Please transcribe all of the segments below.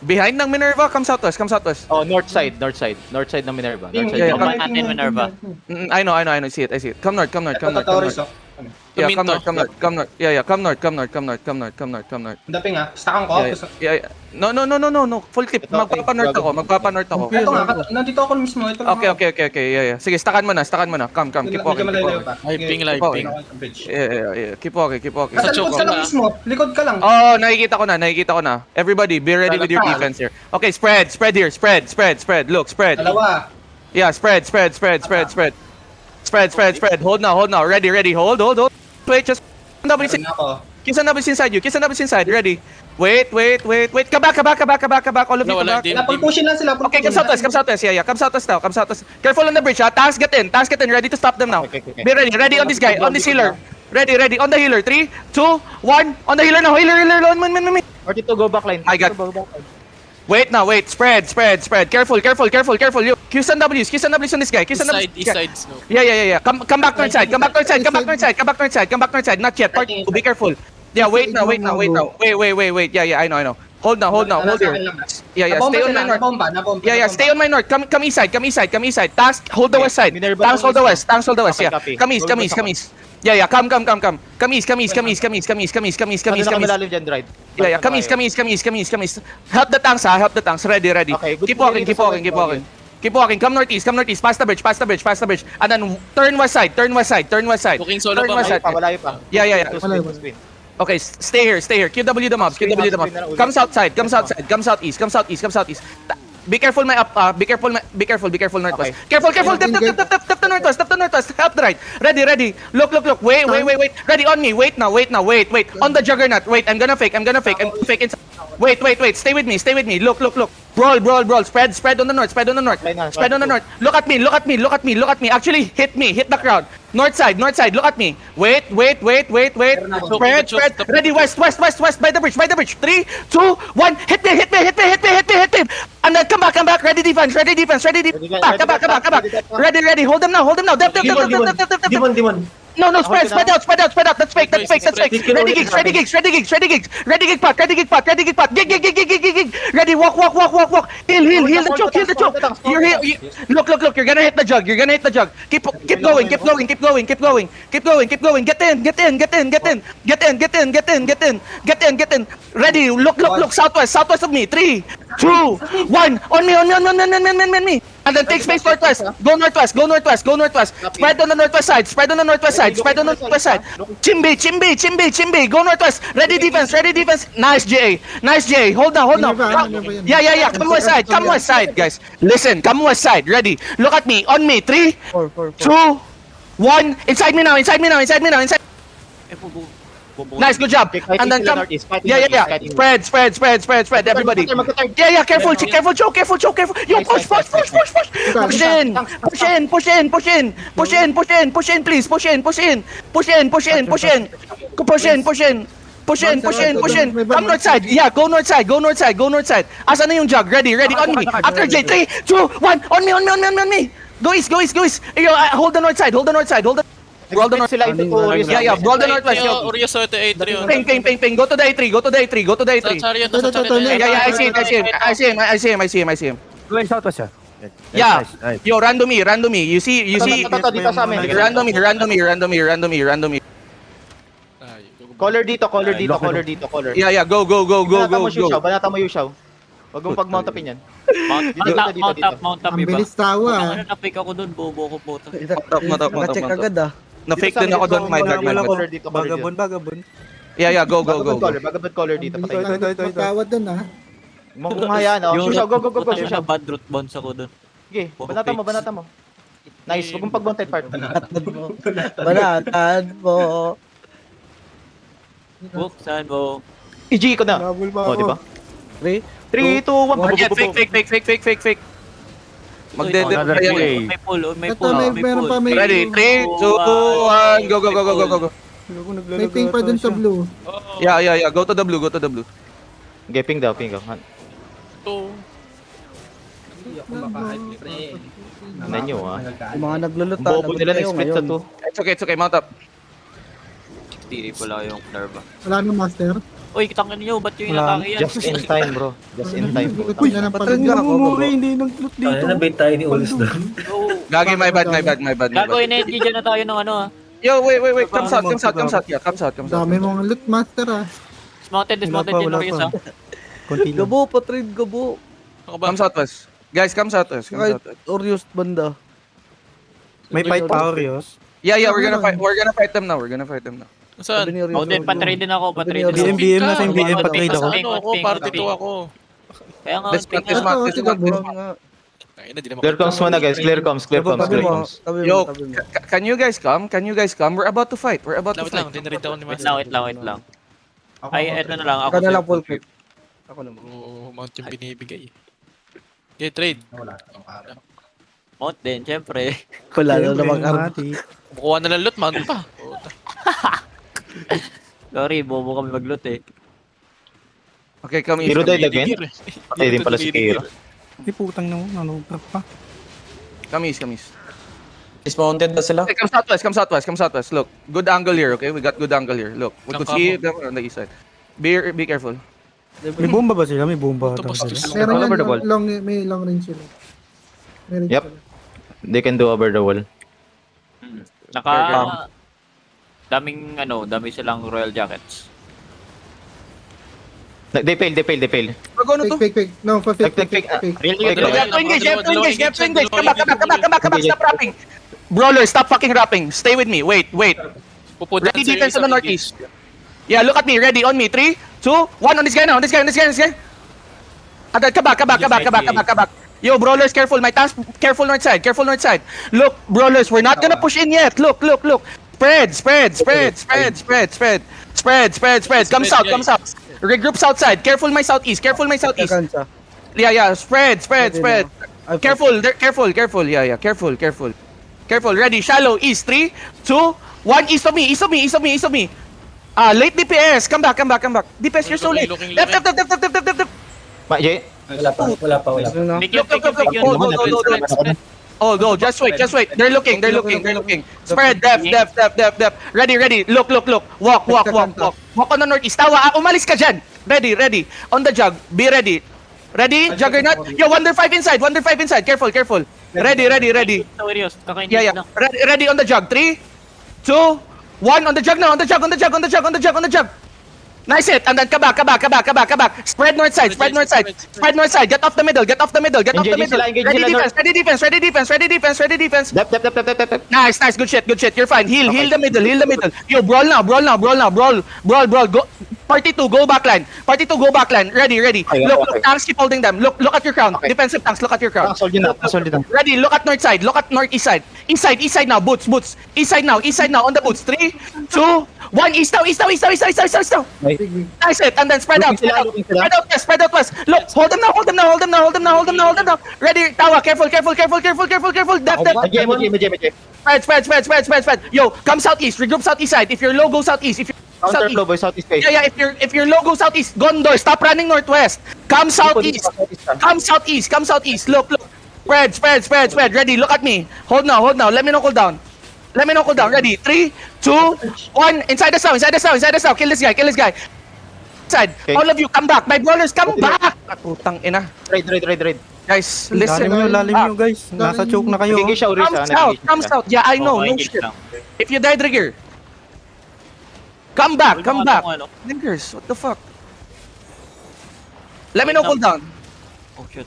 Behind ng Minerva, come southwest, come southwest. Oh, north side ng Minerva. North side. Yeah, Tumbang natin, Minerva. I know, I see it. Come north. Yeah, come north. Yeah, come north. Daping ah, stackan ko. Yeah. No. Full clip. Ito, Magpapa-north ako. Ito nga, nandito ako mismo. Ito lang ako. Okay. Yeah. Sige, stackan mo na. Come. Keep walking. Live ping. Yeah. Keep walking. Nasa likod ka lang mismo. Likod ka lang. Oh, nakikita ko na. Everybody, be ready with your defense here. Okay, spread here. Spread. Look, spread. Dalawa. Yeah, spread. Hold now. Ready. Hold. Wait, just Meron ako. Kiss and doubles inside. Ready. Wait. Come back. All of you, come back. Napag-pushin lang sila. Okay, come southwest. Yeah. Come southwest now. Careful on the bridge, ha. Tanks get in. Ready to stop them now. Okay. Be ready. Ready on this guy. On this healer. Ready. On the healer. 3, 2, 1. On the healer now. Healer. Man. 42, go back line. I got- Go back line. Wait. Spread. Careful. You. Qs and Ws on this guy. Qs and Ws. East side snow. Yeah. Come back north side. Not yet. Part 2. Be careful. Yeah, wait now. Wait. Yeah, I know. Hold now. Hold here. Yeah. Stay on my north. Nabomba. Yeah, stay on my north. Come east side. Task, hold the west side. Minerva, Tanks hold the west. Okay, Yeah. copy. Come east. Yeah. Come. Come east. Ano na malalim dyan, Drive? Yeah. Come east. Help the tanks. Ready. Okay, good Keep walking. Keep walking. Come northeast. Pass the bridge. And then turn west side. Booking solo Turn pa. west side. Wala pa. Yeah. Two spin. Okay, stay here. QW the mobs. Come southeast. Be careful my up. Be careful northwest. Okay. Careful. Tap the northwest. Help the right. Ready. Look. Wait. Ready on me. Wait now. On the juggernaut. Wait, I'm gonna fake. I'm fake inside. Wait. Stay with me. Look. Brawl. Spread on the north. Spread on the north. Look at me. Actually, hit me. Hit the crowd. North side. Look at me. Wait. Spread. Ready, west. By the bridge. 3, 2, 1. Hit me. And then come back. Ready defense. Come back. Ready. Hold them now. Dep. Demon. No, spread out. That's fake. Ready gigs. Ready gig pot. Gig. Ready, walk. Heal the choke. Look, you're gonna hit the jug. Keep going. Get in. Ready, look, southwest of me. 3, 2, 1. On me. And then take space northwest. Go northwest. Spread on the northwest side. Chimbi. Go northwest. Ready defense. Nice, GA. Hold down. Yeah. Come west side, guys. Listen, come west side. Ready. Look at me. On me. 3, 2, 1. Inside me now. Nice, good job. And then come. Yeah. Spread. Everybody. Yeah. Careful, choke. Yo, push. Push in, please. Push in. Come north side. Yeah, go north side. Asan na yung jug? Ready. On me. After J, 3, 2, 1. On me. Go east. Yo, hold the north side. Brawl the north. Sila ito po. Yeah. Brawl the northwest. Yo. Oreo Soto Atrio. Ping. Go to the A3. Chariot. Yeah, I see him. Going southwest siya. Yeah. Nice. Yo, random me. You see. Ito, dito sa amin. Random me. Caller dito. Yeah, go. Banata mo Yushaw. Huwag mong pag-mount upin yan. Mount up Ang iba. bilis tawa. Ano na-pick ako dun, bobo ko po. Naka-check agad ah. Na-fake din ako doon, my dark language. Caller dito. Vagabond. Yeah, go. Bagabad caller dito. Patay. Ito. Tawad dun ah. Mamahayaan. Yushaw, go. Siya bad root bounce ako dun. Sige, banata mo. Nice, huwag mong pag-mount part. Banatan mo. Buksan mo. EG ko na. Double pa O, di ako. ba? 3. 3, 2, 1. Again, fake. Another play. May pull. Ito, meron pa may... Ready, 3, 2, 1, go. May ping pa dun sa blue. Yeah, go to the blue. Okay, ping daw. Nanyo Yung mga nagluluta. Bobo nila na split sa 2. It's okay, mount up. Tiri pala yung Nerva. Wala nang master. Uy, kitang nyo, ba't yung Wala. inatake yan? Just in time, bro. Just in time. Uy, na ng Patrin palugya ka ako, mo, bro. hindi nag-loot dito. Ay, nabait tayo ni Ols doon. Gagi, my bad, my bad, my bad, my Gago, bad. in-NG dyan na tayo ng ano ah. Yo, wait. Comes out. Yeah, comes out. Dami mong loot master ah. Dismounted dyan, Marius ah. Konti lang. Gabo, Patrin, gabo. Comes out west. Guys, comes out west. Kahit Orios banda. May fight pa, Orios. Yeah, we're gonna fight them now. Saan? Sabi ni Orios. Oh, din, patrade din ako, patrade din ako. BM, nasa yung BM, patrade ako. Ano ako? Party 2 ako. Kaya nga, Dismount, tingnan. dismount. Ito, si Gabo. Ay, di naman Clear comms muna, guys. Clear comms. Tabi mo, tabi mo, Yo, tabi mo. can you guys come? We're about to fight. Wait lang, dinarita ako ni Wait Master. lang. Ay, eto na lang, ako. Ikaw na lang full clip. Ako naman. Oo, mount yung binibigay. Okay, trade. Mount din, syempre. Wala na namang arm. Kukuha na lang loot, mount pa. Puta. Sorry, bobo kami mag-loot eh. Okay, come Hero east. died again? Gear, eh. Patay din pala si Kira. Ay, putang na, truck pa. Come east. Dismounted na sila. Okay, come southwest. Look, good angle here, okay? We got good angle here. Look, we could see them on the east side. Be careful. May bomba ba sila? May bomba ata Tapos, sila. Meron All over the yan, wall. may long range sila. May range Yep. sila. They can do over the wall. Dami silang royal jackets. They failed. We're going to. Fake. No, fake. Fake. Real Okay, You have to engage. Come back. Stop rapping. Brawler, stop fucking rapping. Stay with me. Wait. Pupunta Ready sa'yo defense yung on the isang northeast. Yeah, look at me. Ready on me. 3, 2, 1 on this guy now. On this guy. And then come back. Yo, brawlers, careful. My task, careful north side. Look, brawlers, we're not gonna push in yet. Look. Spread. Come south. Regroup south side. Careful my southeast. Kansa. Yeah. Spread. Careful. Yeah. Careful. Ready. Shallow. East. 3, 2, 1. East of me. Late DPS. Come back. DPS, you're so late. Looking. Left. Jay, Wala pa. Pick yun. Oh, no, just wait. They're looking. Spread, depth. Ready. Look. Walk. Walk on the northeast. Tawa, umalis ka dyan. Ready. On the jug. Be ready. Ready? Juggernaut. Yo, Wonder 5 inside. Careful. Ready. Serious, kakainin Yeah. lang. Ready on the jug. 3, 2, 1. On the jug now. On the jug. Nice hit. And then come back. Spread north side. Get off the middle. Engage sila, Ready defense. Dep. Nice. Good shit. You're fine. Heal the middle. Yo, brawl now. Brawl. Go. Party 2, go backline. Ready. Okay. Look, tanks keep holding them. Look at your crown. Okay. Defensive tanks, look at your crown. Solid na. Ready, look at north side. Look at northeast side. East side now. Boots. East side now on the boots. 3, 2, 1. East now. Big. Nice hit. And then spread out. Looking sila. Spread out west. Look, hold them now. Ready, Tawa. Careful. Depth. Spread. Yo, come southeast. Regroup southeast side. If you're low, go southeast. If you're Counter southeast. flow, boy. Southeast guys. Yeah, if you're low, go southeast. Gondor, stop running northwest. Come southeast. Look. Spread. Ready, look at me. Hold now. Let me know cool down. Ready, 3, 2, 1. Inside the south. Kill this guy. Side. Okay. All of you, come back. My brawlers, come back. Putang ina. Raid. Guys, listen. Lalim nyo guys. Nasa choke na kayo. Nagiging siya, Uris, Come south. Yeah, I know. No shit. If you die, trigger. Come back. Linkers, what the fuck? Let me know cool down. Oh shit.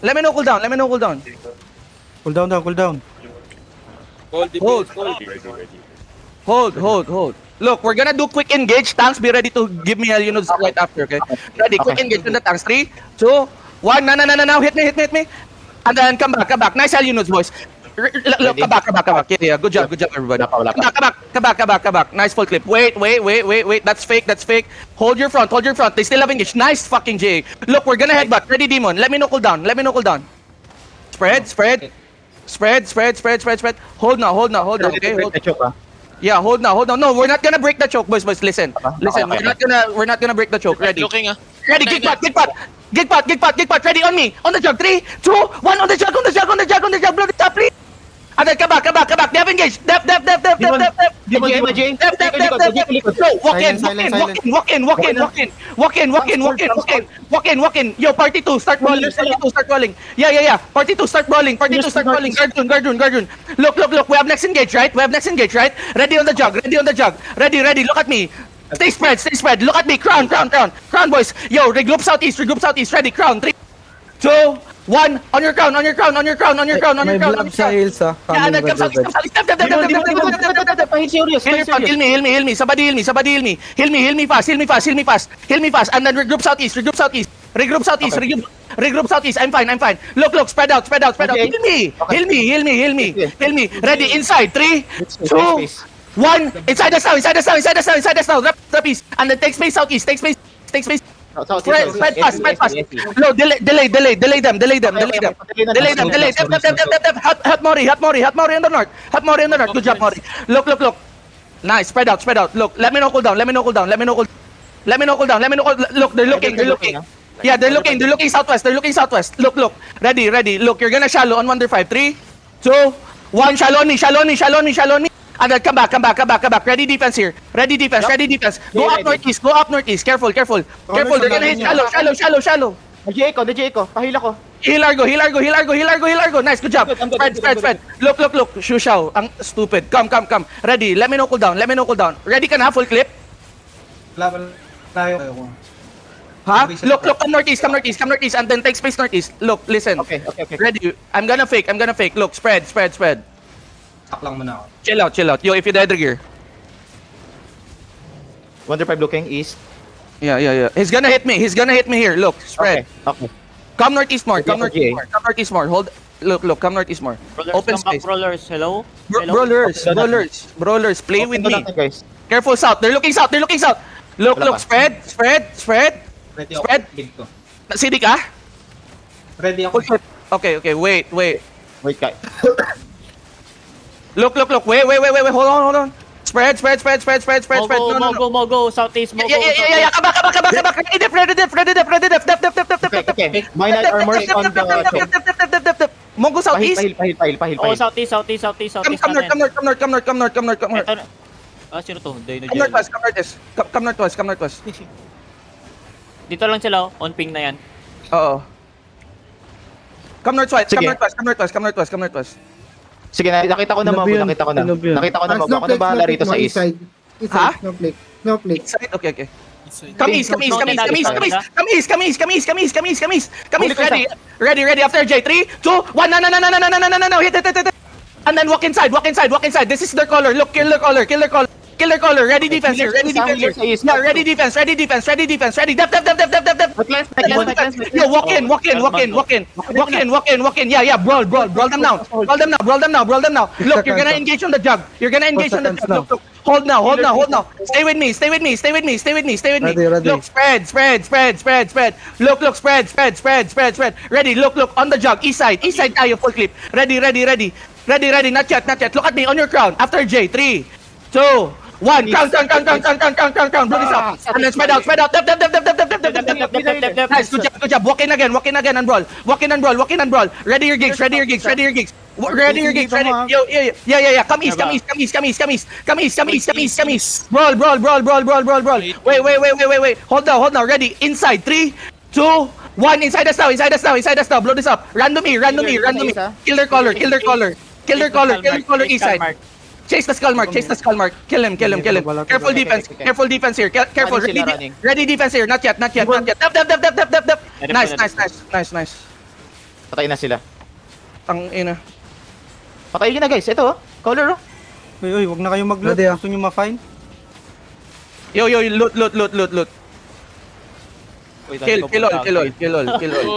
Let me know cool down. Cool down. Hold. Look, we're gonna do quick engage. Tanks, be ready to give me units right after, okay? Ready, quick engage on the tanks. 3, 2, 1. No. Hit me. And then come back. Nice units, boys. Look, come back. Yeah. Good job, everybody. Come back. Nice full clip. Wait. That's fake. Hold your front. They still have engage. Nice fucking J. Look, we're gonna headbutt. Ready, Demon. Let me know cool down. Spread. Hold now. Okay, hold. Yeah, hold now. No, we're not gonna break the choke, boys. Listen. We're not gonna break the choke. Ready. Looking Ready, gig pot. Ready on me. On the jug. 3, 2, 1. On the jug. Bloody top, please. And then come back. They have engaged. Dep. Demon, Jay. Dep. Yo, walk in. Yo, party 2, start brawling. Yeah. Party 2, start brawling. Guardian. Look. We have next engage, right? Ready on the jug. Ready. Look at me. Stay spread. Look at me. Crown, boys. Yo, regroup southeast. Ready, crown. 3, 2, 1. On your crown. May vlog sa hills ah. Yeah, and then come southeast. Step. Heal me. Somebody heal me. Heal me fast. And then regroup southeast. Regroup southeast. I'm fine. Look. Spread out. Okay. Heal me. Ready. Inside. 3, 2, 1. Inside us now. Rep east. And then take space southeast. Spread fast. No, delay them. Help Mori on the north. Good job, Mori. Look. Nice, spread out. Look, let me know cool down. Look, they're looking. Yeah, they're looking southwest. Look. Ready. Look, you're gonna shallow on Wonder 5. 3, 2, 1. Shallow me. And then come back. Ready defense here. Go up northeast. Careful. They're gonna hit shallow. Jay ko. Pahila ko. Heal Argo. Nice, good job. Spread. Look. Shushao, ang stupid. Come. Ready, let me know cool down. Ready ka na, full clip? Layo ko. Ha? Look, come northeast, and then take space northeast. Look, listen. Okay. Ready, I'm gonna fake. Look, spread. Sak lang muna ako. Chill out. Yo, if you dead gear. Wonder 5 looking east. Yeah. He's gonna hit me here. Look, spread. Okay. Come northeast more. Okay. Hold. Look, come northeast more. Open space. Brawlers, hello? Brawlers, play with me. Guys. Careful south. They're looking south. Look, Wala pa. spread. Ready ako. Spread. Big ko. CD ka? Ready ako. Okay, wait. Wait, Kai. Look. Wait. Hold on. Spread. Go. Southeast, Mogo. Yeah. Come back. Ready def. Okay. Minor armor on the... Mongo southeast. Pahil. Oh, southeast. Come north. Ito na. Sino to? Dino Come northwest. Dito lang sila, on ping na yan. Oo. Come northwest. Sige, nakita ko na mo. Nakita ko na mo. Ako na bahala rito sa east. Ha? No plate. Inside? Okay. Inside. Come east. Ready. After J. 3, 2, 1. No. Hit. And then walk inside. This is their color. Look, kill their color. Ready defense here. Yeah, ready defense. Ready. Dep. Yo, walk in. Yeah. Brawl them now. Look, you're gonna engage on the jug. Look. Hold now. Stay with me. Ready. Look, spread. Look, spread. Ready, look, on the jug. East side tayo, full clip. Ready. Not yet. Look at me on your crown. After J. 3, 2, 1. Crown. Blow this up. And then spread out. Dep. Nice, good job. Walk in again and brawl. Ready your gigs. Ready. Yo. Yeah. Come east. Brawl. Wait. Hold now. Ready. Inside. 3, 2, 1. Inside us now. Blow this up. Run to me. Kill their color. East side. Chase the skull mark. Kill him. Careful defense here. Careful. Ready defense here. Not yet. Dep. Nice. Patay na sila. Ang ina. Patay nyo na guys. Ito color Uy, wag na kayong mag-loot. Ready, ah. Gusto nyo ma-fine? Yo, loot. Kill all.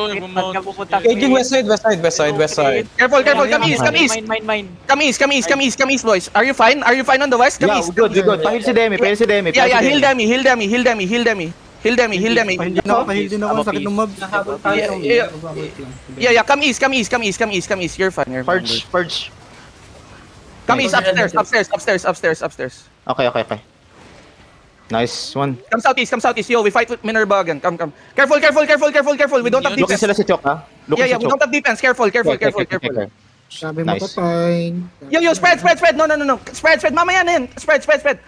Uy, bumonte. Caging west side. Careful. Come east, boys. Are you fine on the west? Come Yeah, east. good. Pahil si Demi. Yeah, heal Demi. Pahil din ako. Sakit ng mob. Nahabol tayo. Yeah, come east. You're fine. Purge. Come east, upstairs. Okay. Nice one. Come southeast. Yo, we fight with Minerva again. Come. Careful. We don't have Looking defense. sila si Chok, ha? Yeah, we don't have defense. Careful. Okay. Sabi mo Nice. pa, fine. Yo, spread. No. Spread. Mamaya na yan. Spread.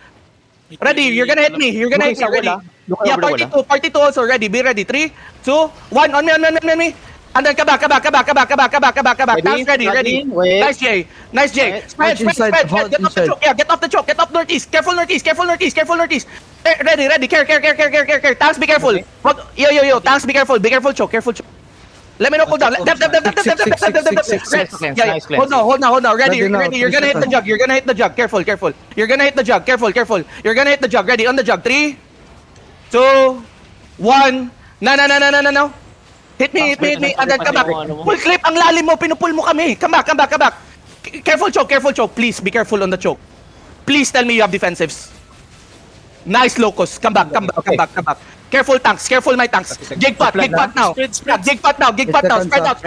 Ready, you're gonna hit me. You're gonna hit me. Ready. Yeah, party 2 also. Ready, be ready. 3, 2, 1. On me. And then come back. Ready. Wait. Nice, Jay. Spread. Get off the choke. Yeah, get off the choke. Get off northeast. Careful northeast. Ready. Care. Tanks, be careful. Yo. Tanks, be careful. Choke. Let me know cooldown. Dep. Yeah. Hold now. Ready. You're gonna hit the jug. Careful. You're gonna hit the jug. Careful. You're gonna hit the jug. Ready, on the jug. 3, 2, 1. No. Hit me. And then come back. Full clip. Ang lalim mo. Pinupull mo kami. Come back. Careful choke. Please, be careful on the choke. Please tell me you have defensives. Nice locus. Come back. Careful tanks. Careful my tanks. Jigpot now. Jigpot now. Spread out.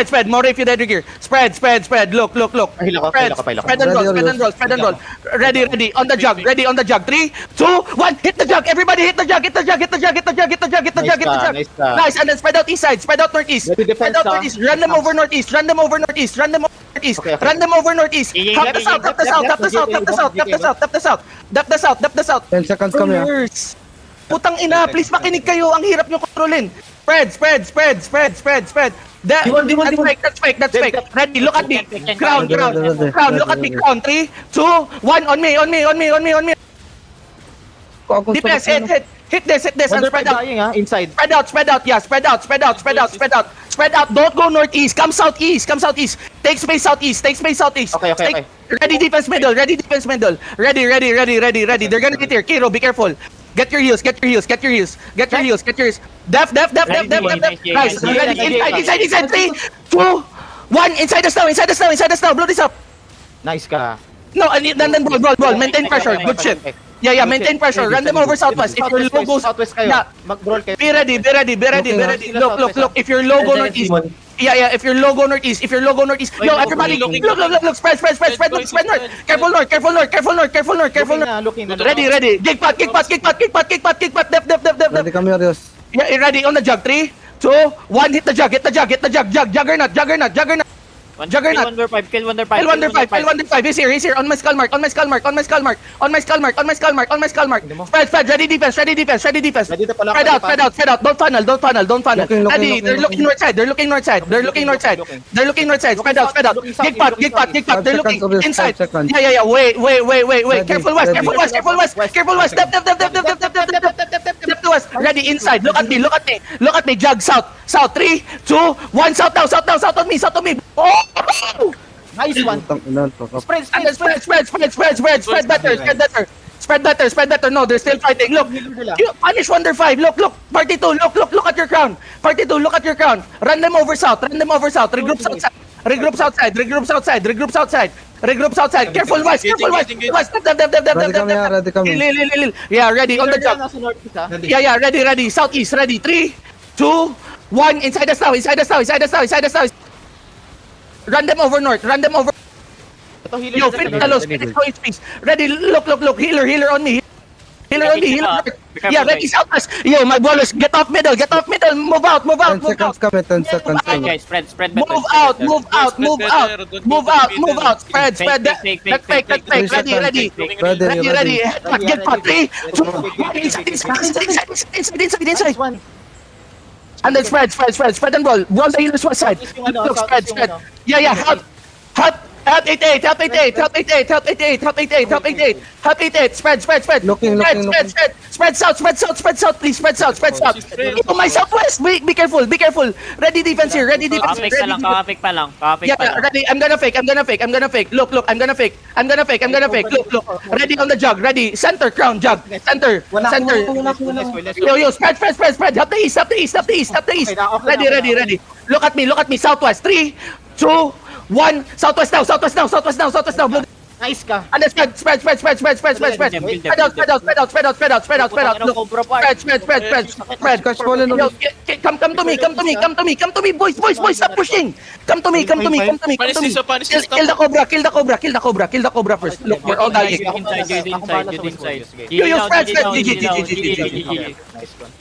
Spread. More if you dead gear. Spread. Look. Hila ka pa. Spread and roll. Ready. On the jug. 3, 2, 1. Hit the jug. Everybody hit the jug. Nice ka. Nice. And then spread out east side. Spread out northeast. Ready defense Spread out ka. northeast. Run them over northeast. Okay. Run them over northeast. Tap the south. Tap the south. 10 seconds kami ah. Controllers. Putang ina, please makinig kayo. Ang hirap nyo kontrolin. Spread. That's fake. Ready, look at me. Crown. Look at me. Crown. 3, 2, 1. On me. DPS, hit this. And spread out. Inside. Spread out. Yeah, spread out. Don't go northeast. Come southeast. Take space southeast. Okay. Ready defense middle. Ready. They're gonna get here. Kiro, be careful. Get your heals. Def. Nice. Ready. Inside. 3, 2, 1. Inside the snow. Blow this up. Nice ka. No, and then brawl. Maintain pressure. Good shit. Yeah, maintain pressure. Run them over southwest. If your low goes, Southwest kayo. yeah. Mag-brawl kayo. Be ready. Look. If your low go northeast. Yeah. If your low go northeast. Yo, everybody, look. Spread north. Careful north. Looking na. Ready. Kickpot. Def. Ready kami, Arios. Yeah, ready on the jug. 3, 2, 1. Hit the jug. Juggernaut. Kill Wonder 5. Kill Wonder 5. He's here. On my skull mark. Spread. Ready defense. Ready na pala. Spread out. Don't funnel. Looking. Ready. They're looking north side. Spread out. Kickpot. They're looking inside. Yeah. Wait. Careful west. Step to west. Ready inside. Look at me. Jug south. 3, 2, 1. South on me. Oh! Nice one. Tang ina to. Spread better. No, they're still fighting. Look, you punish Wonder 5. Look. Party 2, look at your crown. Run them over south. Regroup outside. Careful, West. Ready kami. Yeah, ready. On the jump. Nasa northeast ha. Yeah, ready. Southeast, ready. 3, 2, 1. Inside the south. Run them over north. Ito, healer Yo, na finish sa the low space. Ready, look. Healer on me. Yeah, ready, southwest. Yo, my ballers, get off middle. Move out. 10 seconds kami. 10 seconds Okay, kami. guys, spread better. Move out. Spread. That's fake. Ready. Get pot. 3, 2, 1. Inside. And then spread and roll. Roll the healer's west side. Look, spread. Yeah. Help 88. Spread. Looking. Spread south, please. Spread south. Oh, my southwest. Be careful. Ready defense here. Kakapik pa lang. Yeah, ready. I'm gonna fake. Look, I'm gonna fake. Look. Ready on the jug. Ready. Center, crown, jug. Center. Yo, spread. Help the east. Ready. Look at me. Southwest. 3, 2, 1. Southwest now. Blow. Nice ka. And then spread. Spread out. Spread. Catch ball and Yo, come to me, boys, stop pushing. Come to me. Punish this, Kill the cobra first. Look, we're all dying. Inside. Yo, spread. Nice one.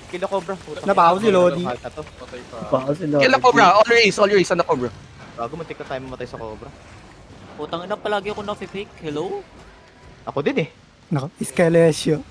Kill the Cobra. Putang Nabaho ina, si Lodi. kahit na to. Pa sila. Kill the Cobra, all your ace on the Cobra. Bago muntik na tayo mamatay sa Cobra. Putang ina, palagi ako na-fake. Hello? Ako din eh. Nako, Escalesio.